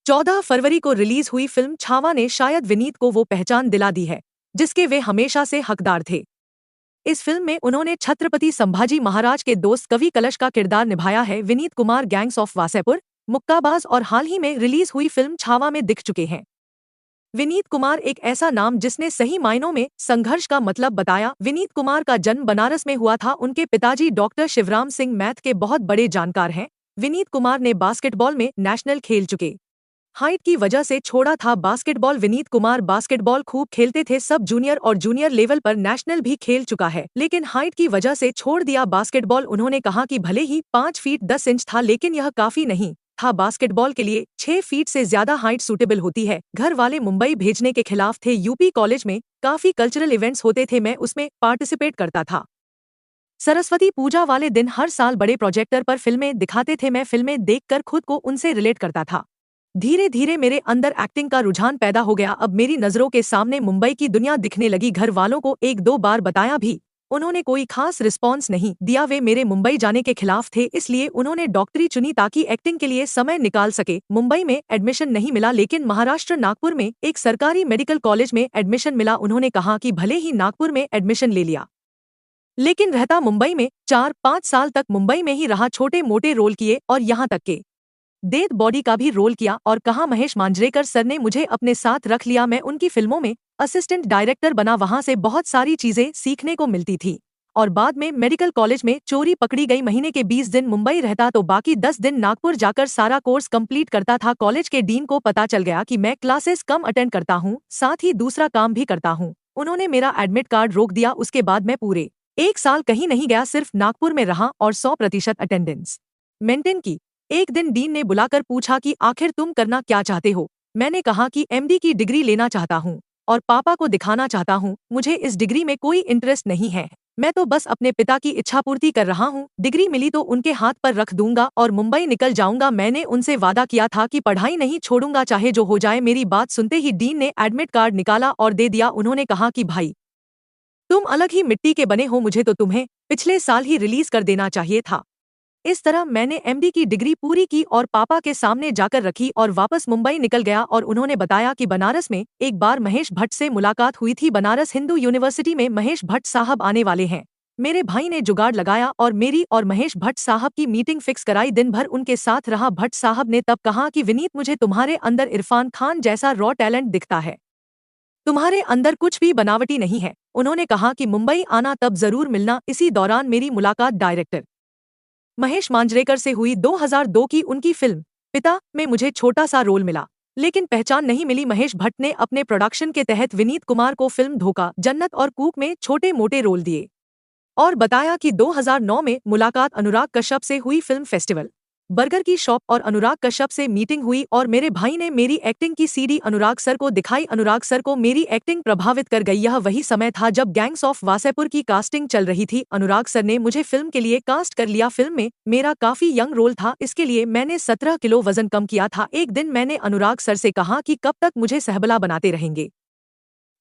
14 फरवरी को रिलीज हुई फिल्म छावा ने शायद विनीत को वो पहचान दिला दी है जिसके वे हमेशा से हकदार थे। इस फिल्म में उन्होंने छत्रपति संभाजी महाराज के दोस्त कवि कलश का किरदार निभाया है। विनीत कुमार गैंग्स ऑफ वासेपुर, मुक्काबाज और हाल ही में रिलीज हुई फिल्म छावा में दिख चुके हैं। विनीत कुमार एक ऐसा नाम जिसने सही मायनों में संघर्ष का मतलब बताया। विनीत कुमार का जन्म बनारस में हुआ था। उनके पिताजी डॉक्टर शिवराम सिंह मैथ के बहुत बड़े जानकार हैं। विनीत कुमार ने बास्केटबॉल में नेशनल खेल चुके हाइट की वजह से छोड़ा था बास्केटबॉल। विनीत कुमार बास्केटबॉल खूब खेलते थे, सब जूनियर और जूनियर लेवल पर नेशनल भी खेल चुका है, लेकिन हाइट की वजह से छोड़ दिया बास्केटबॉल। उन्होंने कहा कि भले ही 5 फीट 10 इंच था लेकिन यह काफी नहीं था बास्केटबॉल के लिए। 6 फीट से ज्यादा हाइट सूटेबल होती है। घर वाले मुंबई भेजने के खिलाफ थे। यूपी कॉलेज में काफी कल्चरल इवेंट्स होते थे, मैं उसमें पार्टिसिपेट करता था। सरस्वती पूजा वाले दिन हर साल बड़े प्रोजेक्टर पर फिल्में दिखाते थे, मैं फिल्में देखकर खुद को उनसे रिलेट करता था। धीरे धीरे मेरे अंदर एक्टिंग का रुझान पैदा हो गया। अब मेरी नजरों के सामने मुंबई की दुनिया दिखने लगी। घर वालों को 1-2 बार बताया भी, उन्होंने कोई खास रिस्पॉन्स नहीं दिया। वे मेरे मुंबई जाने के खिलाफ थे, इसलिए उन्होंने डॉक्टरी चुनी ताकि एक्टिंग के लिए समय निकाल सके। मुंबई में एडमिशन नहीं मिला लेकिन महाराष्ट्र नागपुर में एक सरकारी मेडिकल कॉलेज में एडमिशन मिला। उन्होंने कहा कि भले ही नागपुर में एडमिशन ले लिया लेकिन रहता मुंबई में। 4-5 साल तक मुंबई में ही रहा, छोटे मोटे रोल किए और यहाँ तक के डेड बॉडी का भी रोल किया। और कहा महेश मांजरेकर सर ने मुझे अपने साथ रख लिया। मैं उनकी फिल्मों में असिस्टेंट डायरेक्टर बना, वहां से बहुत सारी चीजें सीखने को मिलती थी। और बाद में मेडिकल कॉलेज में चोरी पकड़ी गई। महीने के 20 दिन मुंबई रहता तो बाकी 10 दिन नागपुर जाकर सारा कोर्स कंप्लीट करता था। कॉलेज के डीन को पता चल गया कि मैं क्लासेस कम अटेंड करता हूँ, साथ ही दूसरा काम भी करता हूँ। उन्होंने मेरा एडमिट कार्ड रोक दिया। उसके बाद मैं पूरे 1 साल कहीं नहीं गया, सिर्फ नागपुर में रहा और 100% अटेंडेंस मेंटेन की। एक दिन डीन ने बुलाकर पूछा कि आखिर तुम करना क्या चाहते हो। मैंने कहा कि एमडी की डिग्री लेना चाहता हूँ और पापा को दिखाना चाहता हूँ। मुझे इस डिग्री में कोई इंटरेस्ट नहीं है, मैं तो बस अपने पिता की इच्छा पूर्ति कर रहा हूँ। डिग्री मिली तो उनके हाथ पर रख दूंगा और मुंबई निकल जाऊंगा। मैंने उनसे वादा किया था कि पढ़ाई नहीं छोड़ूंगा, चाहे जो हो जाए। मेरी बात सुनते ही डीन ने एडमिट कार्ड निकाला और दे दिया। उन्होंने कहा कि भाई तुम अलग ही मिट्टी के बने हो, मुझे तो तुम्हें पिछले साल ही रिलीज कर देना चाहिए था। इस तरह मैंने एमडी की डिग्री पूरी की और पापा के सामने जाकर रखी और वापस मुंबई निकल गया। और उन्होंने बताया कि बनारस में एक बार महेश भट्ट से मुलाकात हुई थी। बनारस हिंदू यूनिवर्सिटी में महेश भट्ट साहब आने वाले हैं। मेरे भाई ने जुगाड़ लगाया और मेरी और महेश भट्ट साहब की मीटिंग फिक्स कराई। दिन भर उनके साथ रहा। भट्ट साहब ने तब कहा कि विनीत, मुझे तुम्हारे अंदर इरफान खान जैसा रॉ टैलेंट दिखता है, तुम्हारे अंदर कुछ भी बनावटी नहीं है। उन्होंने कहा कि मुंबई आना तब जरूर मिलना। इसी दौरान मेरी मुलाकात डायरेक्टर महेश मांजरेकर से हुई। 2002 की उनकी फिल्म पिता में मुझे छोटा सा रोल मिला लेकिन पहचान नहीं मिली। महेश भट्ट ने अपने प्रोडक्शन के तहत विनीत कुमार को फिल्म धोखा, जन्नत और कूक में छोटे मोटे रोल दिए और बताया कि 2009 में मुलाकात अनुराग कश्यप से हुई फिल्म फेस्टिवल बर्गर की शॉप और अनुराग कश्यप से मीटिंग हुई और मेरे भाई ने मेरी एक्टिंग की सीडी अनुराग सर को दिखाई। अनुराग सर को मेरी एक्टिंग प्रभावित कर गई। यह वही समय था जब गैंग्स ऑफ वासेपुर की कास्टिंग चल रही थी। अनुराग सर ने मुझे फिल्म के लिए कास्ट कर लिया। फिल्म में मेरा काफी यंग रोल था, इसके लिए मैंने 17 किलो वजन कम किया था। एक दिन मैंने अनुराग सर से कहा कि कब तक मुझे सहबला बनाते रहेंगे,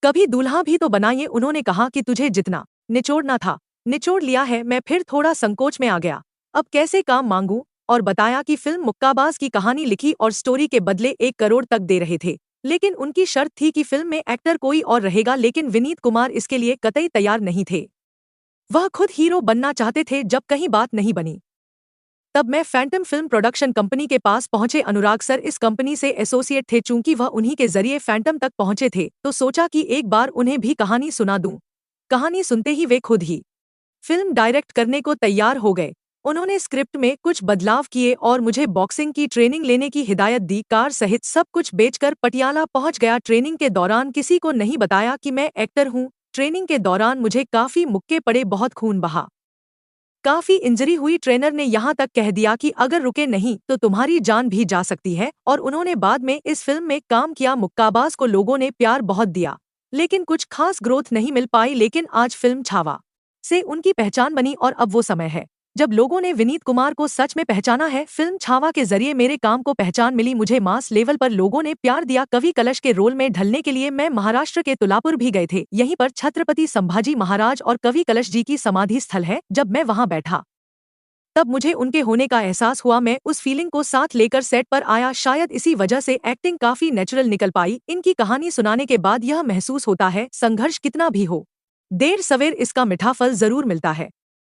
कभी दूल्हा भी तो बनाइए। उन्होंने कहा कि तुझे जितना निचोड़ना था निचोड़ लिया है। मैं फिर थोड़ा संकोच में आ गया, अब कैसे काम मांगूं, और बताया कि फिल्म मुक्काबाज की कहानी लिखी और स्टोरी के बदले 1 करोड़ तक दे रहे थे, लेकिन उनकी शर्त थी कि फिल्म में एक्टर कोई और रहेगा। लेकिन विनीत कुमार इसके लिए कतई तैयार नहीं थे, वह खुद हीरो बनना चाहते थे। जब कहीं बात नहीं बनी तब मैं फैंटम फिल्म प्रोडक्शन कंपनी के पास पहुंचे। अनुराग सर इस कंपनी से एसोसिएट थे। चूंकि वह उन्हीं के जरिए फैंटम तक पहुंचे थे तो सोचा कि एक बार उन्हें भी कहानी सुना दूं। कहानी सुनते ही वे खुद ही फिल्म डायरेक्ट करने को तैयार हो गए। उन्होंने स्क्रिप्ट में कुछ बदलाव किए और मुझे बॉक्सिंग की ट्रेनिंग लेने की हिदायत दी। कार सहित सब कुछ बेचकर पटियाला पहुंच गया। ट्रेनिंग के दौरान किसी को नहीं बताया कि मैं एक्टर हूं। ट्रेनिंग के दौरान मुझे काफी मुक्के पड़े, बहुत खून बहा, काफी इंजरी हुई। ट्रेनर ने यहाँ तक कह दिया कि अगर रुके नहीं तो तुम्हारी जान भी जा सकती है। और उन्होंने बाद में इस फिल्म में काम किया। मुक्काबाज को लोगों ने प्यार बहुत दिया लेकिन कुछ खास ग्रोथ नहीं मिल पाई। लेकिन आज फिल्म छावा से उनकी पहचान बनी और अब वो समय है जब लोगों ने विनीत कुमार को सच में पहचाना है। फिल्म छावा के जरिए मेरे काम को पहचान मिली, मुझे मास लेवल पर लोगों ने प्यार दिया। कवि कलश के रोल में ढलने के लिए मैं महाराष्ट्र के तुलापुर भी गए थे। यहीं पर छत्रपति संभाजी महाराज और कवि कलश जी की समाधि स्थल है। जब मैं वहां बैठा तब मुझे उनके होने का एहसास हुआ। मैं उस फीलिंग को साथ लेकर सेट पर आया। शायद इसी वजह से एक्टिंग काफी नेचुरल निकल पाई। इनकी कहानी सुनाने के बाद यह महसूस होता है, संघर्ष कितना भी हो, देर सवेर इसका मीठा फल जरूर मिलता है।